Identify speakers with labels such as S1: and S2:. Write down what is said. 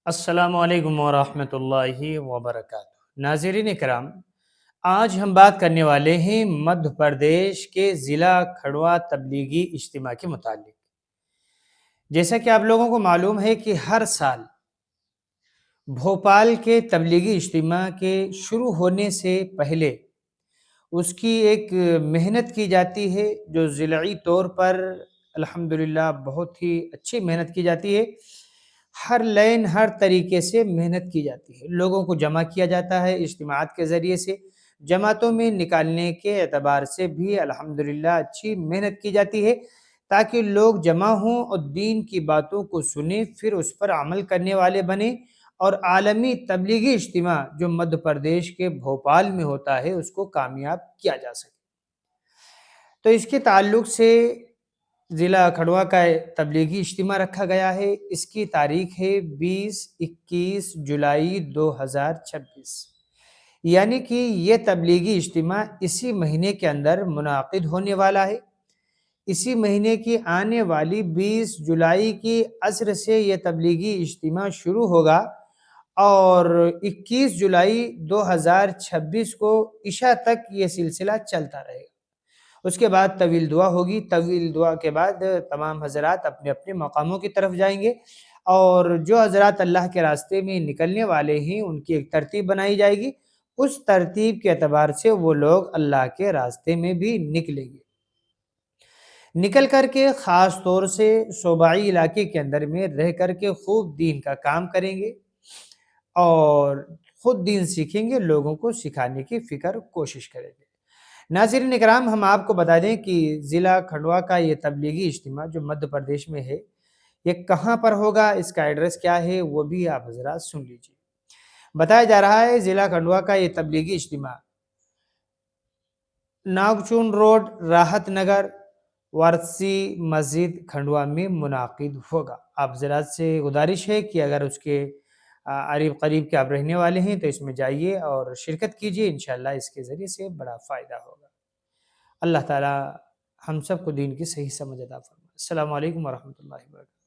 S1: السلام علیکم ورحمۃ اللہ وبرکاتہ۔ ناظرین کرام، آج ہم بات کرنے والے ہیں مدھیہ پردیش کے ضلع کھڑوا تبلیغی اجتماع کے متعلق۔ جیسا کہ آپ لوگوں کو معلوم ہے کہ ہر سال بھوپال کے تبلیغی اجتماع کے شروع ہونے سے پہلے اس کی ایک محنت کی جاتی ہے، جو ضلعی طور پر الحمدللہ بہت ہی اچھی محنت کی جاتی ہے۔ ہر لائن ہر طریقے سے محنت کی جاتی ہے، لوگوں کو جمع کیا جاتا ہے اجتماعات کے ذریعے سے، جماعتوں میں نکالنے کے اعتبار سے بھی الحمدللہ اچھی محنت کی جاتی ہے تاکہ لوگ جمع ہوں اور دین کی باتوں کو سنیں، پھر اس پر عمل کرنے والے بنیں اور عالمی تبلیغی اجتماع جو مدھیہ پردیش کے بھوپال میں ہوتا ہے اس کو کامیاب کیا جا سکے۔ تو اس کے تعلق سے ضلع کھڑوا کا تبلیغی اجتماع رکھا گیا ہے۔ اس کی تاریخ ہے 20-21 جولائی 2026، یعنی کہ یہ تبلیغی اجتماع اسی مہینے کے اندر منعقد ہونے والا ہے۔ اسی مہینے کی آنے والی 20 جولائی کی عصر سے یہ تبلیغی اجتماع شروع ہوگا اور 21 جولائی 2026 کو عشاء تک یہ سلسلہ چلتا رہے گا۔ اس کے بعد طویل دعا ہوگی، طویل دعا کے بعد تمام حضرات اپنے اپنے مقاموں کی طرف جائیں گے اور جو حضرات اللہ کے راستے میں نکلنے والے ہیں ان کی ایک ترتیب بنائی جائے گی، اس ترتیب کے اعتبار سے وہ لوگ اللہ کے راستے میں بھی نکلیں گے، نکل کر کے خاص طور سے صوبائی علاقے کے اندر میں رہ کر کے خوب دین کا کام کریں گے اور خود دین سیکھیں گے، لوگوں کو سکھانے کی فکر کوشش کریں گے۔ ناظرین اکرام، ہم آپ کو بتا دیں کہ ضلع کھنڈوا کا یہ تبلیغی اجتماع جو مدھیہ پردیش میں ہے یہ کہاں پر ہوگا، اس کا ایڈریس کیا ہے وہ بھی آپ حضرات سن لیجیے۔ بتایا جا رہا ہے ضلع کھنڈوا کا یہ تبلیغی اجتماع ناگچون روڈ، راحت نگر، وارسی مسجد کھنڈوا میں منعقد ہوگا۔ آپ حضرات سے گزارش ہے کہ اگر اس کے قریب کے آپ رہنے والے ہیں تو اس میں جائیے اور شرکت کیجیے، انشاءاللہ اس کے ذریعے سے بڑا فائدہ ہوگا۔ اللہ تعالی ہم سب کو دین کی صحیح سمجھ عطا فرمائے۔ السلام علیکم ورحمۃ اللہ وبرکاتہ۔